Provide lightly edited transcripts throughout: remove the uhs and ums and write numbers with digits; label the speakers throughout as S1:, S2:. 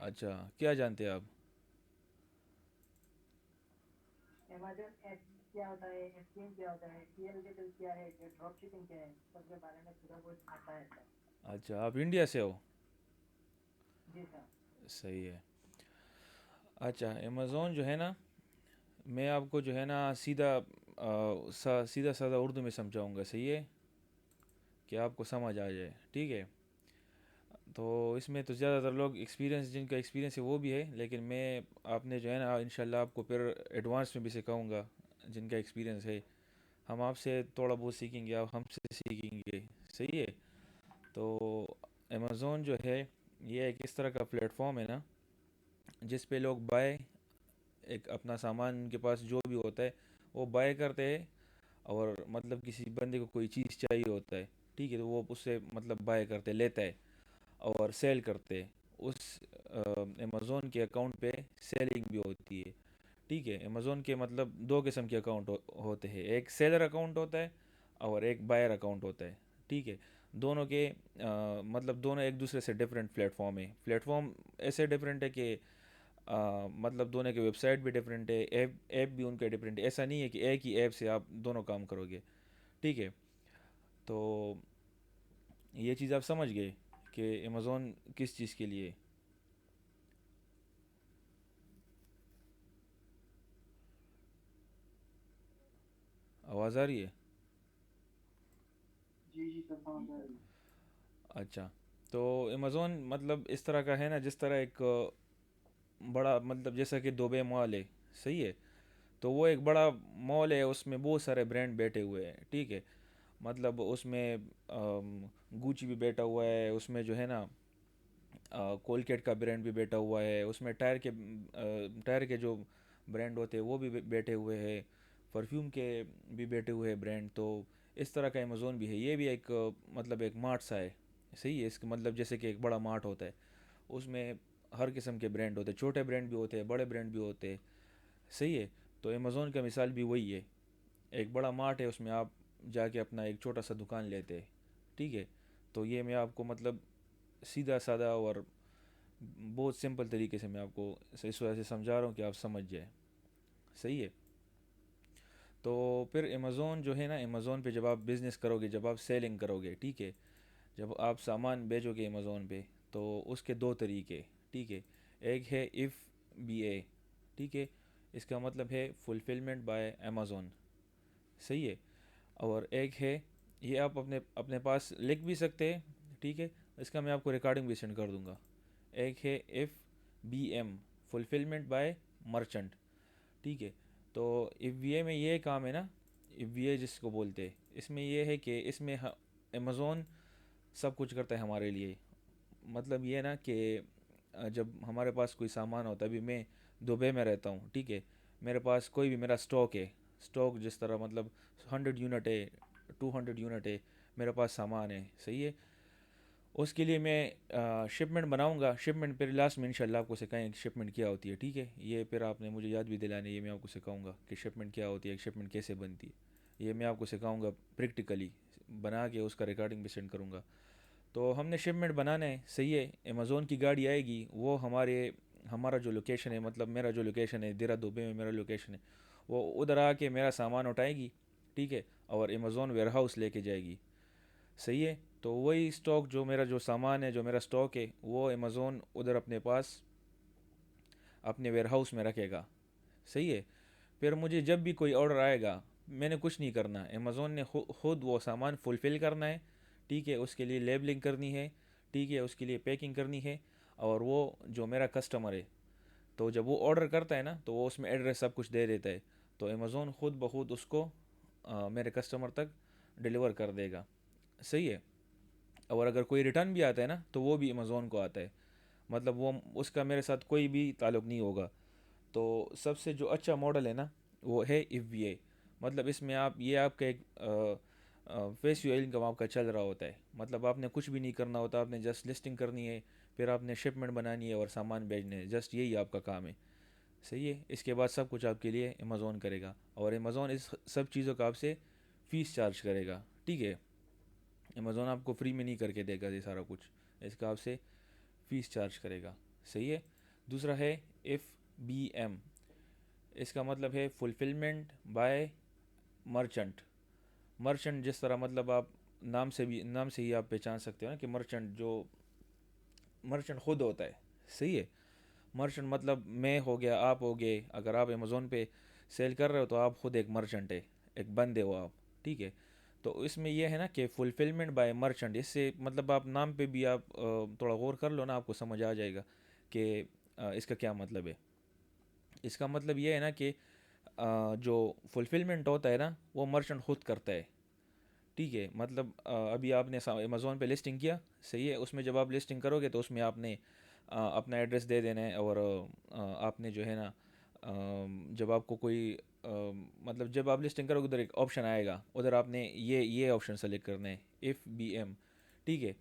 S1: अच्छा, क्या जानते हैं आप?
S2: अमेजन एफ क्या होता है, एफसीएम क्या होता है, पीएलडब्ल्यू क्या है, ड्रॉप शिपिंग क्या है, सबके बारे में थोड़ा बहुत आता है सर।
S1: अच्छा, आप इंडिया से हो?
S2: जी सर।
S1: सही है। अच्छा, अमेज़ोन जो है ना, मैं आपको जो है ना सीधा सीधा साधा उर्दू में समझाऊंगा, सही है? कि आपको समझ आ जाए, ठीक है? तो इसमें तो ज़्यादातर लोग एक्सपीरियंस, जिनका एक्सपीरियंस है वो भी है, लेकिन मैं आपने जो है ना इंशाल्लाह आपको फिर एडवांस में भी सिखाऊंगा जिनका एक्सपीरियंस है। हम आपसे थोड़ा बहुत सीखेंगे, आप हमसे सीखेंगे, सही है? तो अमेज़ोन जो है, ये एक इस तरह का प्लेटफॉर्म है ना, जिस पे लोग बाय, एक अपना सामान उनके पास जो भी होता है वो बाय करते हैं। और मतलब किसी बंदे को कोई चीज़ चाहिए होता है, ठीक है, तो वो उससे मतलब बाय करते लेता है और सेल करते हैं। उस अमेज़ोन के अकाउंट पे सेलिंग भी होती है, ठीक है? अमेज़ोन के मतलब दो किस्म के अकाउंट होते हैं, एक सेलर अकाउंट होता है और एक बायर अकाउंट होता है, ठीक है? दोनों के मतलब दोनों एक दूसरे से डिफरेंट प्लेटफॉर्म है। प्लेटफॉर्म ऐसे डिफरेंट है कि मतलब दोनों के वेबसाइट भी डिफरेंट है, ऐप ऐप भी उनके डिफरेंट है। ऐसा नहीं है कि एक ही ऐप से आप दोनों काम करोगे, ठीक है? तो ये चीज़ आप समझ गए कि अमेज़ोन किस चीज़ के लिए है। आवाज़ आ रही है?
S2: जी जी सर, समझ आ रही है।
S1: अच्छा, तो अमेज़ोन मतलब इस तरह का है ना, जिस तरह एक बड़ा मतलब जैसा कि दुबई मॉल है, सही है? तो वो एक बड़ा मॉल है, उसमें बहुत सारे ब्रांड बैठे हुए हैं, ठीक है? मतलब उसमें गुची भी बैठा हुआ है, उसमें जो है ना कोलगेट का ब्रांड भी बैठा हुआ है, उसमें टायर के जो ब्रांड होते हैं वो भी बैठे हुए हैं, परफ्यूम के भी बैठे हुए हैं ब्रांड। तो इस तरह का अमेज़ोन भी है, ये भी एक मतलब एक मार्ट सा है, सही है? इसका मतलब जैसे कि एक बड़ा मार्ट होता है, उसमें हर किस्म के ब्रांड होते हैं, छोटे ब्रांड भी होते हैं, बड़े ब्रांड भी होते हैं, सही है? तो अमेज़ोन का मिसाल भी वही है, एक बड़ा मार्ट है, उसमें आप जाके अपना एक छोटा सा दुकान लेते हैं, ठीक है? तो ये मैं आपको मतलब सीधा साधा और बहुत सिंपल तरीके से मैं आपको इस वजह से समझा रहा हूँ कि आप समझ जाए, सही है? तो फिर अमेज़ोन जो है ना, अमेज़ोन पे जब आप बिज़नेस करोगे, जब आप सेलिंग करोगे, ठीक है, जब आप सामान बेचोगे अमेज़ोन पे, तो उसके दो तरीके, ठीक है? एक है इफ़ बी ए, ठीक है? इसका मतलब है फुलफिलमेंट बाय अमेज़ोन, सही है? और एक है, ये आप अपने अपने पास लिख भी सकते हैं, ठीक है? इसका मैं आपको रिकॉर्डिंग भी सेंड कर दूंगा। एक है if B M, fulfilment by merchant, ठीक है? तो इफ़ वी ए में ये काम है ना, इफ़ वी ए जिसको बोलते हैं, इसमें ये है कि इसमें अमेज़ोन सब कुछ करता है हमारे लिए। मतलब ये ना कि जब हमारे पास कोई सामान होता है, अभी मैं दुबई में रहता हूँ, ठीक है? मेरे पास कोई भी मेरा स्टॉक है, स्टॉक जिस तरह मतलब 100 यूनिट है, 200 यूनिट है, मेरे पास सामान है, सही है? उसके लिए मैं शिपमेंट बनाऊंगा, शिपमेंट फिर लास्ट में इंशाल्लाह आपको सिखाएंगे कि शिपमेंट क्या होती है, ठीक है? ये फिर आपने मुझे याद भी दिलानी है, ये मैं आपको सिखाऊंगा कि शिपमेंट क्या होती है, शिपमेंट कैसे बनती है, ये मैं आपको सिखाऊंगा प्रैक्टिकली बना के, उसका रिकॉर्डिंग भी सेंड करूँगा। तो हमने शिपमेंट बनाना है, सही है? अमेज़ोन की गाड़ी आएगी, वो हमारे हमारा जो लोकेशन है, मतलब मेरा जो लोकेशन है दिरा दुबई में मेरा लोकेशन है, वो उधर आके मेरा सामान उठाएगी, ठीक है? और अमेज़ोन वेयर हाउस लेके जाएगी, सही है? तो वही स्टॉक, जो मेरा जो सामान है, जो मेरा स्टॉक है, वो अमेज़ोन उधर अपने पास अपने वेयर हाउस में रखेगा, सही है? फिर मुझे जब भी कोई ऑर्डर आएगा, मैंने कुछ नहीं करना, अमेज़ोन ने खुद वो सामान फुलफ़िल करना है, ठीक है? उसके लिए लेबलिंग करनी है, ठीक है? उसके लिए पैकिंग करनी है। और वो जो मेरा कस्टमर है, तो जब वो ऑर्डर करता है ना, तो वो उसमें एड्रेस सब कुछ दे देता है, तो अमेज़ोन खुद ब खुद उसको मेरे कस्टमर तक डिलीवर कर देगा, सही है? और अगर कोई रिटर्न भी आता है ना, तो वो भी अमेज़ोन को आता है, मतलब वो उसका मेरे साथ कोई भी ताल्लुक़ नहीं होगा। तो सबसे जो अच्छा मॉडल है ना, वो है इफ़ वी ए। मतलब इसमें आप ये आपका एक फेस वैल्यू इनकम आपका चल रहा होता है, मतलब आपने कुछ भी नहीं करना होता, आपने जस्ट लिस्टिंग करनी है, फिर आपने शिपमेंट बनानी है और सामान भेजने है, जस्ट यही आपका काम है, सही है? इसके बाद सब कुछ आपके लिए अमेज़ोन करेगा, और अमेज़ोन इस सब चीज़ों का आपसे फ़ीस चार्ज करेगा, ठीक है? अमेज़ोन आपको फ्री में नहीं करके देगा ये सारा कुछ, इसका आपसे फ़ीस चार्ज करेगा, सही है? दूसरा है FBM, इसका मतलब है फुलफिलमेंट बाय मर्चेंट। मर्चेंट जिस तरह मतलब आप नाम से ही आप पहचान सकते हो ना कि मर्चेंट जो मर्चेंट खुद होता है, सही है। मर्चेंट मतलब मैं हो गया, आप हो गए। अगर आप अमेज़ोन पे सेल कर रहे हो तो आप खुद एक मर्चेंट है, एक बंदे हो आप, ठीक है। तो इसमें यह है ना कि फुलफिलमेंट बाय मर्चेंट, इससे मतलब आप नाम पे भी आप थोड़ा गौर कर लो ना, आपको समझ आ जाएगा कि इसका क्या मतलब है। इसका मतलब ये है ना कि जो फुलफिलमेंट होता है ना वो मर्चेंट खुद करता है, ठीक है। मतलब अभी आपने अमेज़ोन पे लिस्टिंग किया, सही है। उसमें जब आप लिस्टिंग करोगे तो उसमें आपने अपना एड्रेस दे देना है, और आपने जो है ना जब आपको कोई मतलब जब आप लिस्टिंग करोगे उधर एक ऑप्शन आएगा, उधर आपने ये ऑप्शन सेलेक्ट करना है, FBM, ठीक है।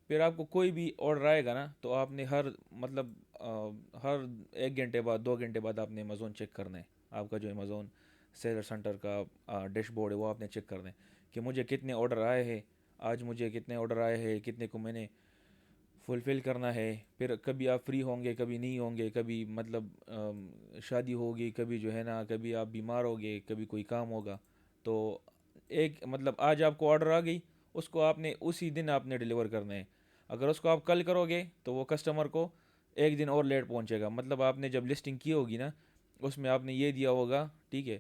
S1: फिर आपको कोई भी ऑर्डर आएगा ना तो आपने हर मतलब हर 1 घंटे बाद 2 घंटे बाद आपने अमेज़ोन चेक करना है। आपका जो अमेज़ोन सेलर सेंटर का डैशबोर्ड है वो आपने चेक करना है कि मुझे कितने ऑर्डर आए हैं, आज मुझे कितने ऑर्डर आए हैं, कितने को मैंने फुलफ़िल करना है। फिर कभी आप फ्री होंगे, कभी नहीं होंगे, कभी मतलब शादी होगी, कभी जो है ना कभी आप बीमार होगे, कभी कोई काम होगा। तो एक मतलब आज आपको ऑर्डर आ गई, उसको आपने उसी दिन आपने डिलीवर करना है। अगर उसको आप कल करोगे तो वो कस्टमर को एक दिन और लेट पहुंचेगा। मतलब आपने जब लिस्टिंग की होगी ना उसमें आपने ये दिया होगा, ठीक है,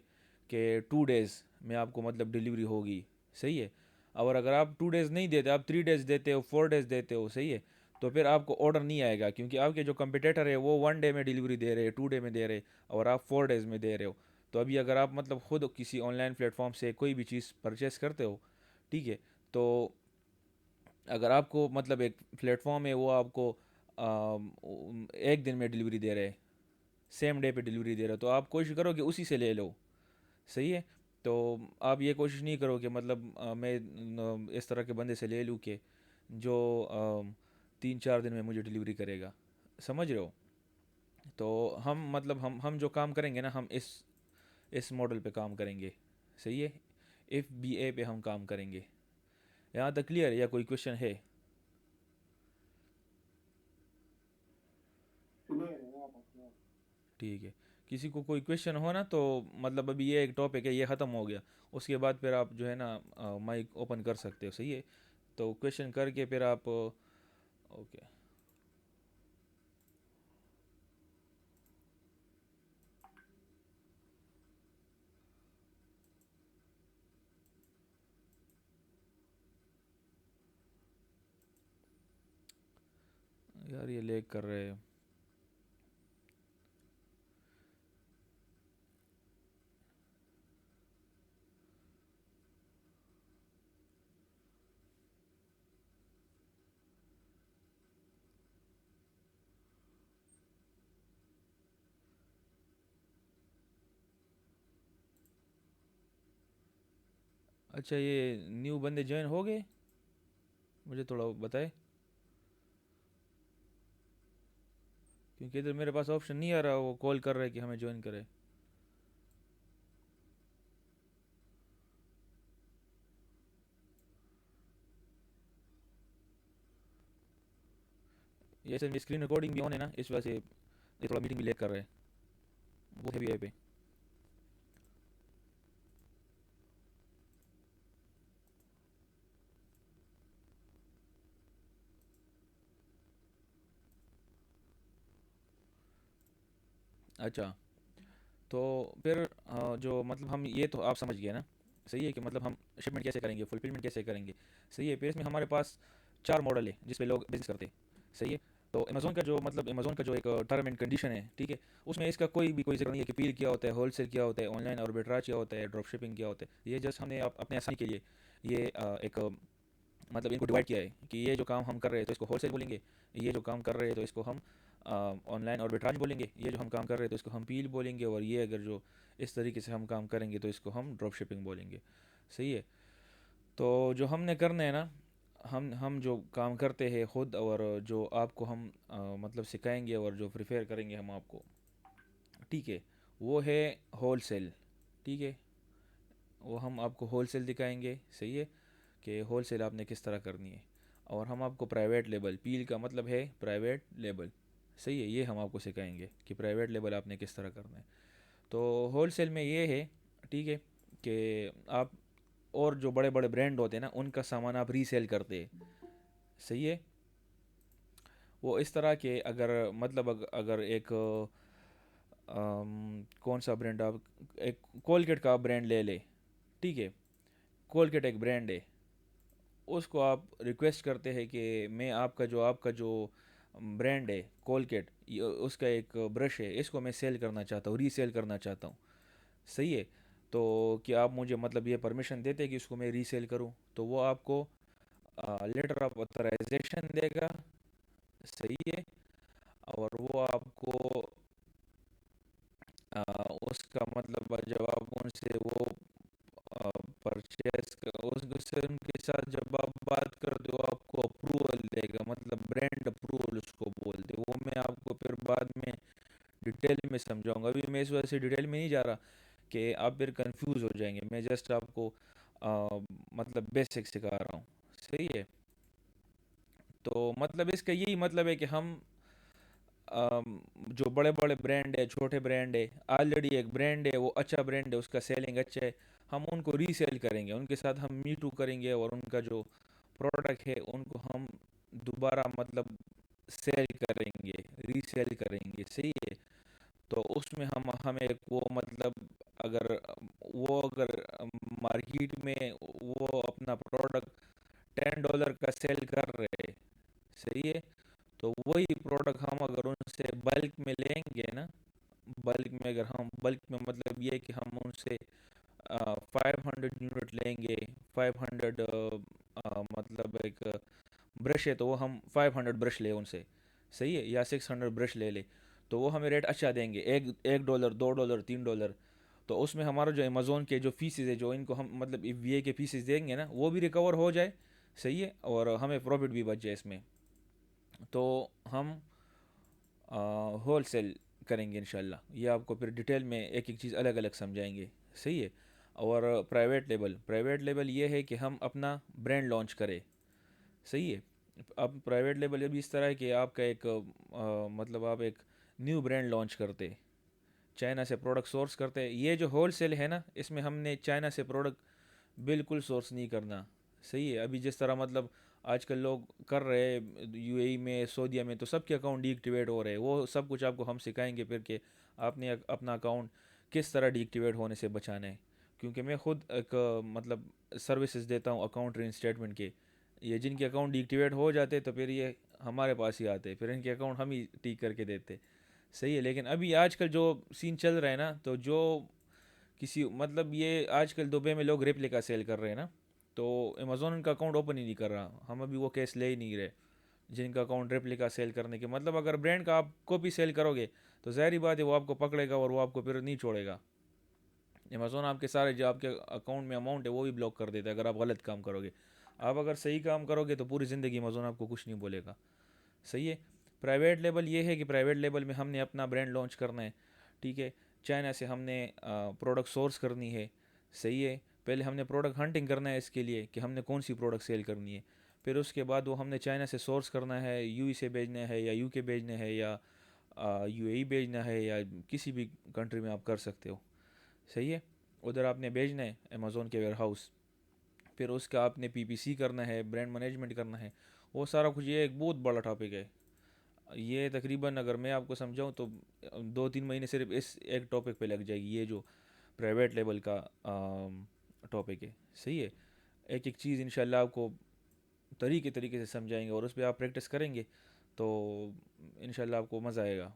S1: कि 2 डेज़ में आपको मतलब डिलीवरी होगी, सही है। और अगर आप 2 डेज़ नहीं देते, आप 3 डेज़ देते हो, 4 डेज़ देते हो, सही है, तो फिर आपको ऑर्डर नहीं आएगा, क्योंकि आपके जो कंपटीटर है वो 1 डे में डिलीवरी दे रहे हैं, 2 डे में दे रहे हैं, और आप 4 डेज़ में दे रहे हो। तो अभी अगर आप मतलब खुद किसी ऑनलाइन प्लेटफॉर्म से कोई भी चीज़ परचेस करते हो, ठीक है, तो अगर आपको मतलब एक प्लेटफॉर्म है वो आपको 1 दिन में डिलीवरी दे रहे हैं, सेम डे पे डिलीवरी दे रहे हो, तो आप कोशिश करो कि उसी से ले लो, सही है। तो आप ये कोशिश नहीं करो कि मतलब मैं इस तरह के बंदे से ले लूँ कि जो 3-4 दिन में मुझे डिलीवरी करेगा, समझ रहे हो। तो हम मतलब हम जो काम करेंगे ना, हम इस मॉडल पे काम करेंगे, सही है। FBA पे हम काम करेंगे। यहाँ तक क्लियर है या कोई क्वेश्चन है?
S2: क्लियर है यहाँ तक क्लियर।
S1: ठीक है। किसी को कोई क्वेश्चन हो ना तो मतलब अभी ये एक टॉपिक है, ये ख़त्म हो गया, उसके बाद फिर आप जो है ना माइक ओपन कर सकते हो, सही है। तो क्वेश्चन करके फिर आप ओके। यार ये लेग कर रहे हैं। अच्छा, ये न्यू बंदे ज्वाइन हो गए, मुझे थोड़ा बताए, क्योंकि इधर मेरे पास ऑप्शन नहीं आ रहा, वो कॉल कर रहा है कि हमें ज्वाइन करे। ये सर मेरी स्क्रीन रिकॉर्डिंग भी ऑन है ना, इस वजह से ये थोड़ा मीटिंग भी लेग कर रहा है, वो है भी पे। अच्छा, तो फिर जो मतलब हम ये तो आप समझ गए ना, सही है, कि मतलब हम शिपमेंट कैसे करेंगे, फुलफिलमेंट कैसे करेंगे, सही है। फिर इसमें हमारे पास 4 मॉडल है जिस पे लोग बिजनेस करते हैं, सही है। तो अमेज़ोन का जो मतलब अमेज़ोन का जो एक टर्म एंड कंडीशन है, ठीक है, उसमें इसका कोई जिक्र नहीं है कि पील क्या होता है, होलसेल क्या होता है, ऑनलाइन आर्बिट्राज क्या होता है, ड्रॉप शिपिंग क्या होता है। ये जस्ट हमने अपने आसानी के लिए ये एक मतलब इनको डिवाइड किया है कि ये जो काम हम कर रहे हैं तो इसको होलसेल बोलेंगे, ये जो काम कर रहे हैं तो इसको हम ऑनलाइन आर्बिट्राज बोलेंगे, ये जो हम काम कर रहे हैं तो इसको हम पील बोलेंगे, और ये अगर जो इस तरीके से हम काम करेंगे तो इसको हम ड्रॉप शिपिंग बोलेंगे, सही है। तो जो हमने करना है ना, हम जो काम करते हैं खुद, और जो आपको हम मतलब सिखाएंगे और जो प्रिफेयर करेंगे हम आपको, ठीक है, वो है होलसेल, ठीक है। वो हम आपको होलसेल दिखाएंगे, सही है, कि होलसेल आपने किस तरह करनी है। और हम आपको प्राइवेट लेबल, पील का मतलब है प्राइवेट लेबल, सही है, ये हम आपको सिखाएंगे कि प्राइवेट लेबल आपने किस तरह करना है। तो होल सेल में ये है, ठीक है, कि आप और जो बड़े बड़े ब्रांड होते हैं ना उनका सामान आप रीसेल करते हैं। सही है। वो इस तरह के अगर मतलब अगर एक कौन सा ब्रांड आप, एक कोलगेट का आप ब्रांड ले ले, ठीक है, कोलगेट एक ब्रांड है, उसको आप रिक्वेस्ट करते हैं कि मैं आपका जो ब्रांड है कोलगेट, उसका एक ब्रश है, इसको मैं सेल करना चाहता हूँ, रीसेल करना चाहता हूँ। सही है। तो क्या आप मुझे मतलब ये परमिशन देते हैं कि उसको मैं रीसेल करूँ? तो वो आपको लेटर ऑफ ऑथराइजेशन देगा। सही है। और वो आपको उसका मतलब जब आप उनसे वो परचेस उससे उनके साथ जब आप बात करते हो आपको अप्रूवल देगा, मतलब ब्रांड अप्रूवल उसको बोलते हैं। वो मैं आपको फिर बाद में डिटेल में समझाऊंगा, अभी मैं इस वजह से डिटेल में नहीं जा रहा कि आप फिर कंफ्यूज हो जाएंगे। मैं जस्ट आपको मतलब बेसिक सिखा रहा हूँ। सही है। तो मतलब इसका यही मतलब है कि हम जो बड़े बड़े ब्रांड है, छोटे ब्रांड है, ऑलरेडी एक ब्रांड है, वो अच्छा ब्रांड है, उसका सेलिंग अच्छा है, हम उनको रीसेल करेंगे, उनके साथ हम मी टू करेंगे और उनका जो प्रोडक्ट है उनको हम दोबारा मतलब सेल करेंगे, रीसेल करेंगे। सही है। तो उसमें हम हमें वो मतलब अगर अगर मार्केट में वो अपना प्रोडक्ट $10 का सेल कर रहे हैं, सही है, तो वही प्रोडक्ट हम अगर उनसे बल्क में लेंगे ना, बल्क में अगर हम बल्क में मतलब ये है कि हम उनसे 500 यूनिट लेंगे, 500 मतलब एक ब्रश है तो वो हम 500 ब्रश ले उनसे, सही है, या 600 ब्रश ले ले, तो वो हमें रेट अच्छा देंगे, $1, $2, $3। तो उसमें हमारा जो अमेज़ोन के जो फीसेस है, जो इनको हम मतलब वीए के फीसेस देंगे ना, वो भी रिकवर हो जाए। सही है। और हमें प्रॉफिट भी बच जाए इसमें। तो हम होल सेल करेंगे इंशाल्लाह, ये आपको फिर डिटेल में एक एक चीज़ अलग अलग समझाएंगे। सही है। और प्राइवेट लेबल ये है कि हम अपना ब्रांड लॉन्च करें। सही है। अब प्राइवेट लेबल ये भी इस तरह है कि आपका एक मतलब आप एक न्यू ब्रांड लॉन्च करते, चाइना से प्रोडक्ट सोर्स करते हैं। ये जो होल सेल है ना, इसमें हमने चाइना से प्रोडक्ट बिल्कुल सोर्स नहीं करना। सही है। अभी जिस तरह मतलब आजकल लोग कर रहे हैं यूएई में, सऊदीया में, तो सबके अकाउंट डीएक्टिवेट हो रहे हैं, वो सब कुछ आपको हम सिखाएंगे फिर कि आपने अपना अकाउंट किस तरह डीएक्टिवेट होने से बचाना है। क्योंकि मैं खुद एक मतलब सर्विसेज देता हूँ अकाउंट रीइंस्टेटमेंट के। ये जिनके अकाउंट डीएक्टिवेट हो जाते तो फिर ये हमारे पास ही आते, फिर इनके अकाउंट हम ही ठीक करके देते। सही है। लेकिन अभी आजकल जो सीन चल रहा है ना, तो जो किसी मतलब ये आजकल दुबई में लोग रेप्लिका सेल कर रहे हैं ना, तो अमेज़ोन उनका अकाउंट ओपन ही नहीं कर रहा, हम अभी वो केस ले ही नहीं रहे। जिनका अकाउंट रेप्लिका सेल करने के मतलब अगर ब्रांड का आप कॉपी सेल करोगे तो ज़ाहिर बात है वो आपको पकड़ेगा और वो आपको फिर नहीं छोड़ेगा। अमेज़ोन आपके सारे जो आपके अकाउंट में अमाउंट है वो भी ब्लॉक कर देता है अगर आप गलत काम करोगे। आप अगर सही काम करोगे तो पूरी ज़िंदगी अमेज़ोन आपको कुछ नहीं बोलेगा। सही है। प्राइवेट लेबल ये है कि प्राइवेट लेबल में हमने अपना ब्रांड लॉन्च करना है। ठीक है। चाइना से हमने प्रोडक्ट सोर्स करनी है। सही है। पहले हमने प्रोडक्ट हंटिंग करना है इसके लिए कि हमने कौन सी प्रोडक्ट सेल करनी है। फिर उसके बाद वो हमने चाइना से सोर्स करना है, यूई से भेजना है या यूके भेजना है या यूएई भेजना है या किसी भी कंट्री में आप कर सकते हो। सही है। उधर आपने भेजना है अमेज़ोन के वेयर हाउस। फिर उसका आपने पीपीसी करना है, ब्रांड मैनेजमेंट करना है, वो सारा कुछ। ये एक बहुत बड़ा टॉपिक है। ये तकरीबन अगर मैं आपको समझाऊँ तो 2-3 महीने सिर्फ इस एक टॉपिक पे लग जाएगी, ये जो प्राइवेट लेवल का टॉपिक है। सही है। एक एक चीज़ इंशाल्लाह आपको तरीके तरीके से समझाएंगे और उस पर आप प्रैक्टिस करेंगे तो इंशाल्लाह आपको मज़ा आएगा।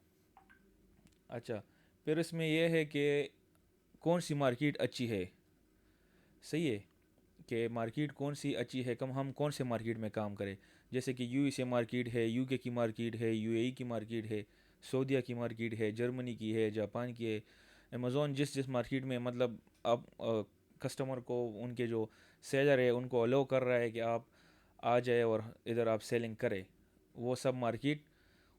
S1: अच्छा। फिर इसमें यह है कि कौन सी मार्केट अच्छी है। सही है। कि मार्केट कौन सी अच्छी है, कम हम कौन से मार्केट में काम करें। जैसे कि यूएसए मार्केट है, यूके की मार्केट है, यूएई की मार्केट है, सऊदीया की मार्केट है, जर्मनी की है, जापान की है। अमेज़ोन जिस जिस मार्केट में मतलब आप कस्टमर को, उनके जो सेलर है उनको अलो कर रहा है कि आप आ जाए और इधर आप सेलिंग करें, वो सब मार्केट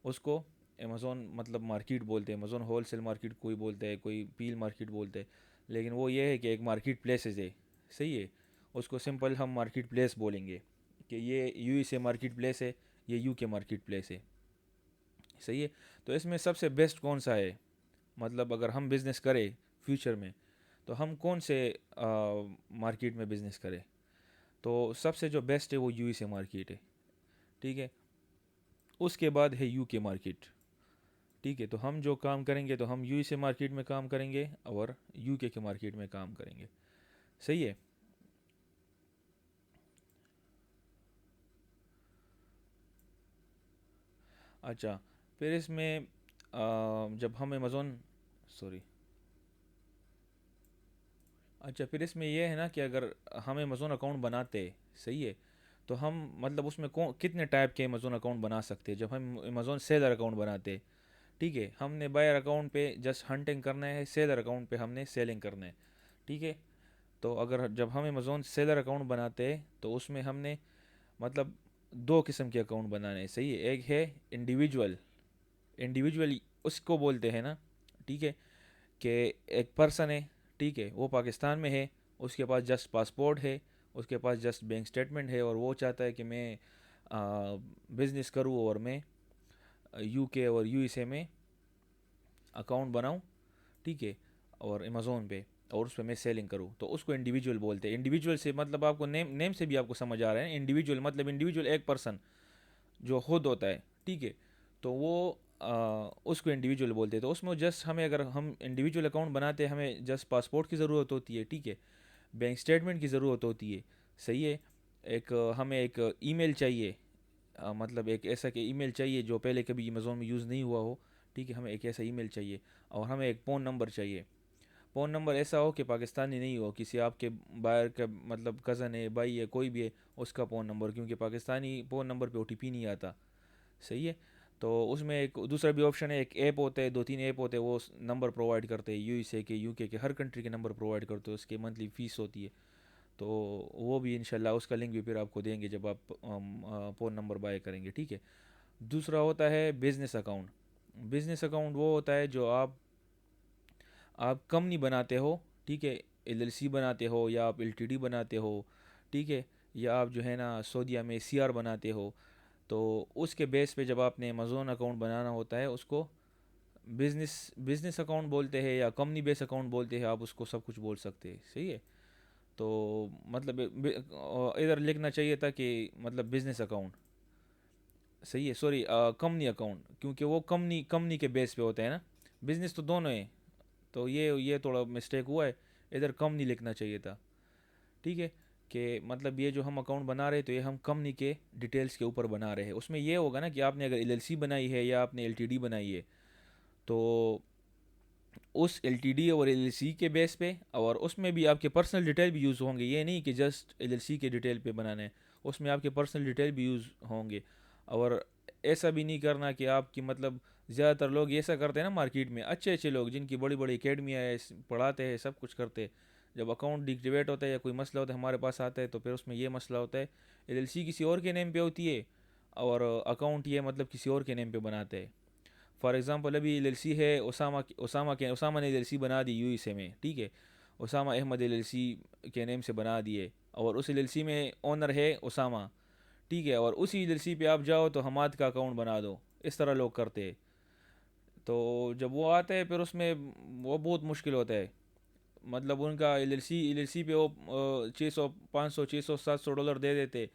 S1: उसको अमेज़ोन मतलब मार्केट बोलते हैं। अमेज़ोन होल सेल मार्केट कोई बोलता है, कोई पील मार्केट बोलते हैं, लेकिन वो ये है कि एक मार्केट प्लेसेस है। सही है। उसको सिंपल हम मार्केट प्लेस बोलेंगे कि ये यूएसए मार्केट प्लेस है, ये यूके मार्केट प्लेस है। सही है। तो इसमें सबसे बेस्ट कौन सा है, मतलब अगर हम बिज़नेस करें फ्यूचर में, तो हम कौन से मार्केट में बिज़नेस करें? तो सबसे जो बेस्ट है वो यूएसए मार्केट है, ठीक है। उसके बाद है यूके मार्केट, ठीक है। तो हम जो काम करेंगे तो हम यूएसए मार्केट में काम करेंगे और यूके के मार्केट में काम करेंगे, सही है। अच्छा, फिर इसमें जब हम अमेज़ोन, सॉरी, अच्छा फिर इसमें ये है ना कि अगर हम अमेज़ोन अकाउंट बनाते, सही है, तो हम मतलब उसमें कौन कितने टाइप के अमेज़ोन अकाउंट बना सकते हैं जब हम अमेज़ोन सेलर अकाउंट बनाते, ठीक है। हमने बायर अकाउंट पे जस्ट हंटिंग करना है, सेलर अकाउंट पे हमने सेलिंग करना है, ठीक है। तो अगर जब हम अमेज़ोन सेलर अकाउंट बनाते हैं तो उसमें हमने मतलब दो किस्म के अकाउंट बनाने हैं, सही है। एक है इंडिविजुअल, इंडिविजुअल उसको बोलते हैं ना, ठीक है, कि एक पर्सन है, ठीक है, वो पाकिस्तान में है, उसके पास जस्ट पासपोर्ट है, उसके पास जस्ट बैंक स्टेटमेंट है, और वो चाहता है कि मैं बिज़नेस करूँ और मैं यूके और यूएसए में अकाउंट बनाऊँ, ठीक है, और अमेज़ोन पे, और उस पर मैं सेलिंग करूँ, तो उसको इंडिविजुअल बोलते हैं। इंडिविजुअल से मतलब आपको नेम नेम से भी आपको समझ आ रहा है, इंडिविजुअल मतलब इंडिविजुअल एक पर्सन जो खुद होता है, ठीक है। तो वो उसको इंडिविजुअल बोलते हैं। तो उसमें जस्ट हमें, अगर हम इंडिविजुअल अकाउंट बनाते हैं, हमें जस्ट पासपोर्ट की ज़रूरत होती है, ठीक है, बैंक स्टेटमेंट की ज़रूरत होती है, सही है। एक हमें एक ईमेल चाहिए, मतलब एक ऐसा कि ईमेल चाहिए जो पहले कभी अमेज़ोन में यूज़ नहीं हुआ हो, ठीक है, हमें एक ऐसा ईमेल चाहिए। और हमें एक फ़ोन नंबर चाहिए, फ़ोन नंबर ऐसा हो कि पाकिस्तानी नहीं हो, किसी आपके बाहर का मतलब कज़न है, भाई है, कोई भी है, उसका फ़ोन नंबर, क्योंकि पाकिस्तानी फ़ोन नंबर पे ओटीपी नहीं आता, सही है। तो उसमें एक दूसरा भी ऑप्शन है, एक ऐप होता है, दो तीन ऐप होते हैं, वो नंबर प्रोवाइड करते हैं, यूएसए के, यूके के, हर कंट्री के नंबर प्रोवाइड करते हैं, उसकी मंथली फ़ीस होती है। तो वो भी इंशाल्लाह उसका लिंक भी फिर आपको देंगे जब आप फ़ोन नंबर बाय करेंगे, ठीक है। दूसरा होता है बिज़नेस अकाउंट। बिज़नेस अकाउंट वो होता है जो आप कंपनी बनाते हो, ठीक है, एलएलसी बनाते हो या आप एलटीडी बनाते हो, ठीक है, या आप जो है ना सऊदीया में सीआर बनाते हो, तो उसके बेस पे जब आपने अमेज़ोन अकाउंट बनाना होता है, उसको बिज़नेस बिज़नेस अकाउंट बोलते हैं या कंपनी बेस अकाउंट बोलते हैं, आप उसको सब कुछ बोल सकते हैं, सही है। तो मतलब इधर लिखना चाहिए था कि मतलब बिज़नेस अकाउंट, सही है, सॉरी, कंपनी अकाउंट, क्योंकि वो कंपनी कंपनी के बेस पे होता है ना, बिज़नेस तो दोनों है। तो ये थोड़ा मिस्टेक हुआ है, इधर कंपनी लिखना चाहिए था, ठीक है। कि मतलब ये जो हम अकाउंट बना रहे हैं तो ये हम कंपनी के डिटेल्स के ऊपर बना रहे हैं। उसमें ये होगा ना कि आपने अगर एलएलसी बनाई है या आपने एलटीडी बनाई है, तो उस एलटीडी और एलएलसी के बेस पे, और उसमें भी आपके पर्सनल डिटेल भी यूज़ होंगे, ये नहीं कि जस्ट एलएलसी के डिटेल पे बनाना है, उसमें आपके पर्सनल डिटेल भी यूज़ होंगे। और ऐसा भी नहीं करना कि आपकी मतलब ज़्यादातर लोग ऐसा करते हैं ना मार्केट में, अच्छे अच्छे लोग जिनकी बड़ी बड़ी अकेडमियाँ है, पढ़ाते हैं, सब कुछ करते हैं, जब अकाउंट डिक्टिवेट होता है या कोई मसला होता है हमारे पास आता है, तो फिर उसमें ये मसला होता है, एलएलसी किसी और के नेम पे होती है और अकाउंट ये मतलब किसी और के नेम पे बनाते हैं। फॉर एग्ज़ाम्पल अभी एलएलसी है उसामा ने एलएलसी बना दी यूएसए में, ठीक है, उसामा अहमद एलएलसी के नेम से बना दिए, और उस एलएलसी में ओनर है उसामा, ठीक है, और उसी एलएलसी पे आप जाओ तो हमाद का अकाउंट बना दो, इस तरह लोग करते हैं। तो जब वो आते हैं फिर उसमें वो बहुत मुश्किल होता है, मतलब उनका एलएलसी पे वो 600 500 600 700 डॉलर दे देते।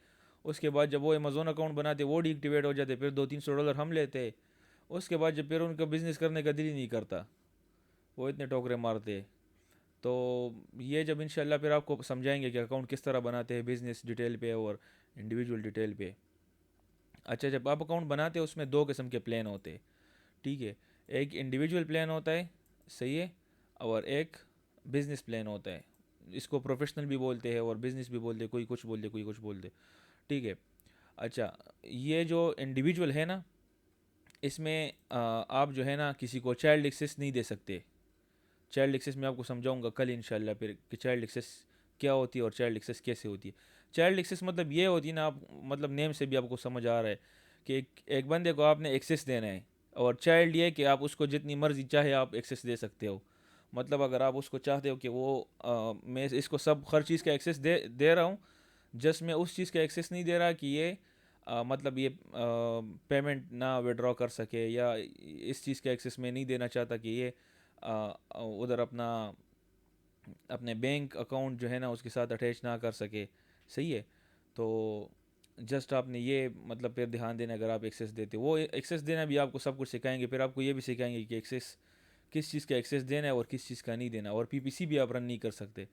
S1: उसके बाद जब वो अमेज़ोन अकाउंट बनाते वो डीएक्टिवेट हो जाते, फिर 200 300 डॉलर हम लेते। उसके बाद जब फिर उनका बिज़नेस करने का दिल ही नहीं करता, वो इतने टोकरे मारते। तो ये जब इंशाल्लाह फिर आपको समझाएंगे कि अकाउंट किस तरह बनाते हैं बिज़नेस डिटेल पे और इंडिविजुअल डिटेल पे। अच्छा, जब आप अकाउंट बनाते हो उसमें दो किस्म के प्लान होते हैं, ठीक है, एक इंडिविजुअल प्लान होता है, सही है, और एक बिज़नेस प्लान होता है। इसको प्रोफेशनल भी बोलते हैं और बिज़नेस भी बोलते हैं, कोई कुछ बोलते कोई कुछ बोलते, ठीक है। अच्छा, ये जो इंडिविजुअल है ना, इसमें आप जो है ना किसी को चाइल्ड एक्सेस नहीं दे सकते। चाइल्ड एक्सेस मैं आपको समझाऊंगा कल इंशाल्लाह फिर कि चाइल्ड एक्सेस क्या होती है और चाइल्ड एक्सेस कैसे होती है। चाइल्ड एक्सेस मतलब ये होती है ना, आप मतलब नेम से भी आपको समझ आ रहा है कि एक बंदे को आपने एक्सेस देना है, और चाइल्ड ये कि आप उसको जितनी मर्जी चाहे आप एक्सेस दे सकते हो। मतलब अगर आप उसको चाहते हो कि वो मैं इसको सब हर चीज़ का एक्सेस दे दे रहा हूँ, जस्ट मैं उस चीज़ का एक्सेस नहीं दे रहा कि ये मतलब ये पेमेंट ना विड्रॉ कर सके, या इस चीज़ का एक्सेस में नहीं देना चाहता कि ये उधर अपना अपने बैंक अकाउंट जो है ना उसके साथ अटैच ना कर सके। सही है। तो जस्ट आपने ये मतलब फिर ध्यान देना, अगर आप एक्सेस देते हो, वो एक्सेस देना भी आपको सब कुछ सिखाएंगे, फिर आपको ये भी सिखाएंगे कि एक्सेस किस चीज़ का एक्सेस देना है और किस चीज़ का नहीं देना, और पीपीसी भी आप रन नहीं कर सकते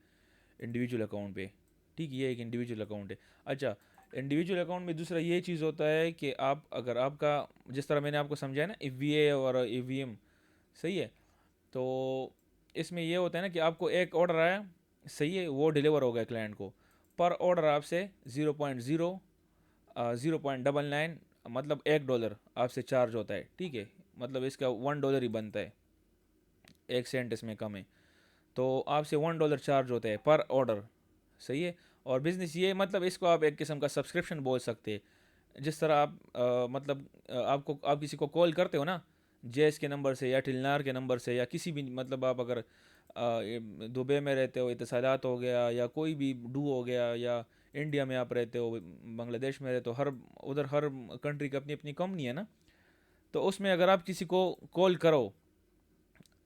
S1: इंडिविजुअल अकाउंट पे। ठीक, ये एक इंडिविजुअल अकाउंट है। अच्छा, इंडिविजुअल अकाउंट में दूसरा ये चीज़ होता है कि आप अगर आपका, जिस तरह मैंने आपको समझाया ना, ईवीए और ईवीएम, सही है, तो इसमें ये होता है ना कि आपको एक ऑर्डर आया, सही है, वो डिलीवर हो गया क्लाइंट को, पर ऑर्डर आपसे 0.99 मतलब $1 आपसे चार्ज होता है। ठीक है, मतलब इसका $1 ही बनता है, 1 सेंट इसमें कम है। तो आपसे $1 चार्ज होता है पर ऑर्डर। सही है। और बिज़नेस ये मतलब इसको आप एक किस्म का सब्सक्रिप्शन बोल सकते हैं। जिस तरह आप मतलब आपको, आप किसी को कॉल करते हो ना, जेएस के नंबर से या टिलनार के नंबर से, या किसी भी, मतलब आप अगर दुबई में रहते हो, इत्तेसालात हो गया, या कोई भी डू हो गया, या इंडिया में आप रहते हो, बांग्लादेश में रहते हो, हर उधर हर कंट्री की अपनी अपनी कंपनी है ना। तो उसमें अगर आप किसी को कॉल करो,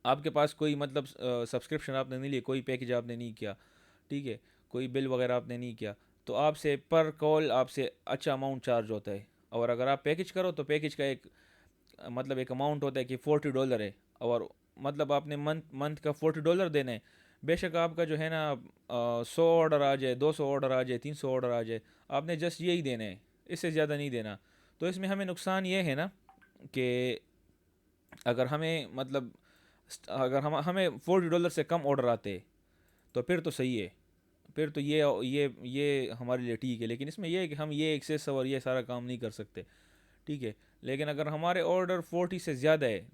S1: आपके पास कोई मतलब सब्सक्रिप्शन आपने नहीं लिया, कोई पैकेज आपने नहीं किया, ठीक है, कोई बिल वगैरह आपने नहीं किया, तो आपसे पर कॉल आपसे अच्छा अमाउंट चार्ज होता है। और अगर आप पैकेज करो तो पैकेज का एक मतलब एक अमाउंट होता है कि $40 है, और मतलब आपने मंथ मंथ का $40 देना है। बेशक आपका जो है ना 100 ऑर्डर आ जाए, 200 ऑर्डर आ जाए, 300 ऑर्डर आ जाए, आपने जस्ट यही देना है, इससे ज़्यादा नहीं देना। तो इसमें हमें नुकसान ये है ना कि अगर हमें मतलब अगर हमें $40 से कम ऑर्डर आते तो फिर तो सही है, फिर तो ये हमारे लिए ठीक है। लेकिन इसमें यह है कि हम ये एक्सेस और ये सारा काम नहीं कर सकते। ठीक है। लेकिन अगर हमारे ऑर्डर 40 से ज़्यादा है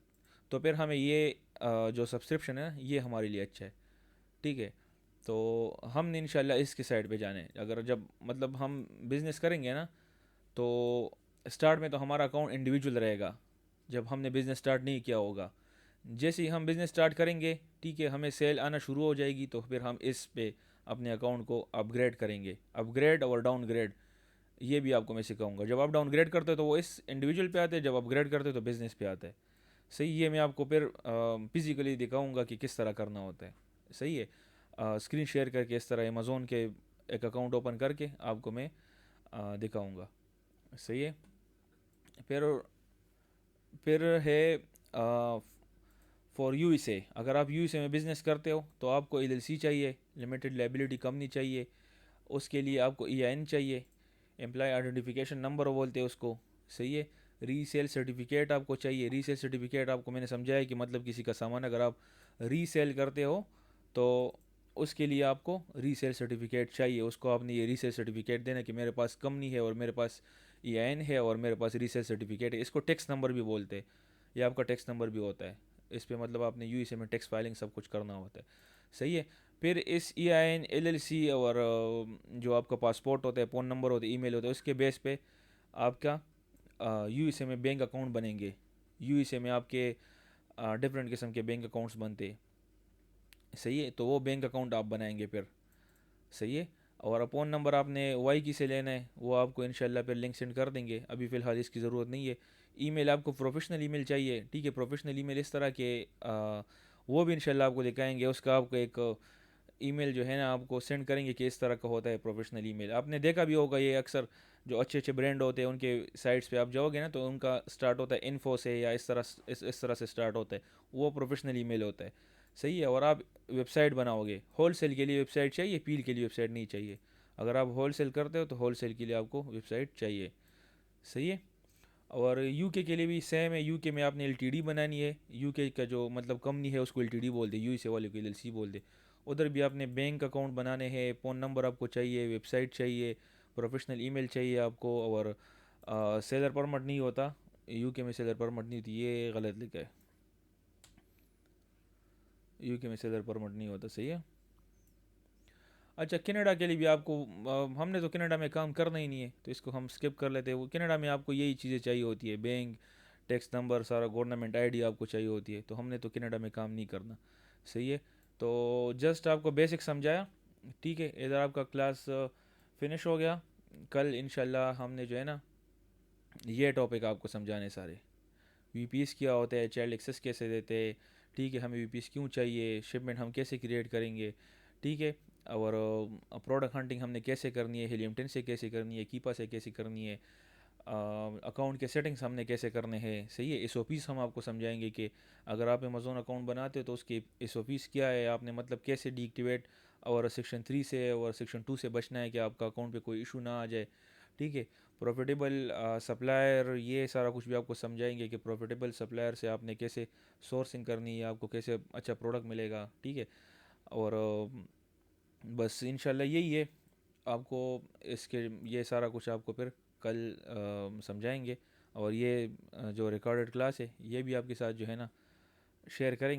S1: तो फिर हमें ये जो सब्सक्रिप्शन है ये हमारे लिए अच्छा है। ठीक है। तो हम इंशाल्लाह इसके साइड पे जाने, अगर जब मतलब हम बिज़नेस करेंगे ना, तो स्टार्ट में तो हमारा अकाउंट इंडिविजुअल रहेगा, जब हमने बिज़नेस स्टार्ट नहीं किया होगा। जैसे ही हम बिज़नेस स्टार्ट करेंगे, ठीक है, हमें सेल आना शुरू हो जाएगी, तो फिर हम इस पे अपने अकाउंट को अपग्रेड करेंगे। अपग्रेड और डाउनग्रेड ये भी आपको मैं सिखाऊंगा। जब आप डाउनग्रेड करते हो तो वो इस इंडिविजुअल पे आते हैं, जब अपग्रेड करते हो तो बिज़नेस पे आता है। सही, ये मैं आपको फिर फिज़िकली दिखाऊंगा कि किस तरह करना होता है। सही है। स्क्रीन शेयर करके इस तरह अमेज़ोन के एक अकाउंट ओपन करके आपको मैं दिखाऊंगा। सही है। फिर फिर है फॉर यूएसए। अगर आप यूएसए में बिज़नेस करते हो तो आपको एलएलसी चाहिए, लिमिटेड लाइबिलिटी कंपनी चाहिए। उसके लिए आपको ईआईएन चाहिए, एम्प्लॉय आइडेंटिफिकेशन नंबर बोलते हैं उसको। सही है। रीसेल सर्टिफिकेट आपको चाहिए। रीसेल सर्टिफिकेट आपको मैंने समझाया कि मतलब किसी का सामान अगर आप रीसेल करते हो तो उसके लिए आपको रीसेल सर्टिफिकेट चाहिए। उसको आपने ये रीसेल सर्टिफिकेट देना कि मेरे पास कंपनी है और मेरे पास ईआईएन है और मेरे पास रीसेल सर्टिफिकेट है। इसको टैक्स नंबर भी बोलते हैं, ये आपका टैक्स नंबर भी होता है। इस पे मतलब आपने यूएसए में टैक्स फाइलिंग सब कुछ करना होता है। सही है। फिर इस ईआईएन एलएलसी और जो आपका पासपोर्ट होता है, फ़ोन नंबर होता है, ईमेल होता है, उसके बेस पे आपका यूएसए में बैंक अकाउंट बनेंगे। यूएसए में आपके डिफरेंट किस्म के बैंक अकाउंट्स बनते हैं। सही है। तो वो बैंक अकाउंट आप बनाएंगे फिर। सही है। और फ़ोन नंबर आपने वाई की से लेना है, वो आपको इंशाल्लाह फिर लिंक सेंड कर देंगे, अभी फ़िलहाल इसकी ज़रूरत नहीं है। ईमेल आपको प्रोफेशनल ईमेल चाहिए। ठीक है, प्रोफेशनल ईमेल इस तरह के वो भी इंशाल्लाह आपको दिखाएंगे। उसका आपको एक ईमेल जो है ना आपको सेंड करेंगे कि इस तरह का होता है प्रोफेशनल ईमेल। आपने देखा भी होगा, ये अक्सर जो अच्छे अच्छे ब्रांड होते हैं उनके साइट्स पे आप जाओगे ना, तो उनका स्टार्ट होता है इन्फो से, या इस तरह से स्टार्ट होता है, वो प्रोफेशनल ईमेल होता है। सही है। और आप वेबसाइट बनाओगे, होलसेल के लिए वेबसाइट चाहिए, पील के लिए वेबसाइट नहीं चाहिए। अगर आप होलसेल करते हो तो होलसेल के लिए आपको वेबसाइट चाहिए। सही है। और यूके के लिए भी सेम है। यूके में आपने एलटीडी बनानी है। यूके का जो मतलब कंपनी है उसको एलटीडी बोलते हैं, यूएसए वाले को एलएलसी बोलते हैं। उधर भी आपने बैंक अकाउंट बनाने हैं, फ़ोन नंबर आपको चाहिए, वेबसाइट चाहिए, प्रोफेशनल ईमेल चाहिए आपको। और सेलर परमिट नहीं होता यूके में, सेलर परमिट नहीं होती, ये गलत लिखा है, यूके में सेलर परमिट नहीं होता। सही है। अच्छा, कनाडा के लिए भी आपको हमने तो कनाडा में काम करना ही नहीं है तो इसको हम स्किप कर लेते हैं। वो कनाडा में आपको यही चीज़ें चाहिए होती है, बैंक, टैक्स नंबर, सारा गवर्नमेंट आईडी आपको चाहिए होती है, तो हमने तो कनाडा में काम नहीं करना। सही है। तो जस्ट आपको बेसिक समझाया। ठीक है, इधर आपका क्लास फिनिश हो गया। कल इंशाल्लाह हमने जो है ना ये टॉपिक आपको समझाने सारे। वीपीएस क्या होता है, चाइल्ड एक्सेस कैसे देते हैं, ठीक है, हमें वीपीएस क्यों चाहिए, शिपमेंट हम कैसे क्रिएट करेंगे, ठीक है, और प्रोडक्ट हंटिंग हमने कैसे करनी है, हीलियम 10 से कैसे करनी है, कीपा से कैसे करनी है, अकाउंट के सेटिंग्स हमने कैसे करने हैं, सही है। एसओपीस हम आपको समझाएंगे कि अगर आप अमेज़ोन अकाउंट बनाते हो तो उसके एसओपीस क्या है, आपने मतलब कैसे डीएक्टिवेट और सेक्शन 3 से और सेक्शन 2 से बचना है कि आपका अकाउंट पे कोई इशू ना आ जाए, ठीक है। प्रॉफिटेबल सप्लायर, ये सारा कुछ भी आपको समझाएंगे कि प्रॉफिटेबल सप्लायर से आपने कैसे सोर्सिंग करनी है, आपको कैसे अच्छा प्रोडक्ट मिलेगा, ठीक है। और बस इंशाल्लाह यही है। आपको इसके ये सारा कुछ आपको फिर कल समझाएंगे। और ये जो रिकॉर्डेड क्लास है ये भी आपके साथ जो है ना शेयर करेंगे।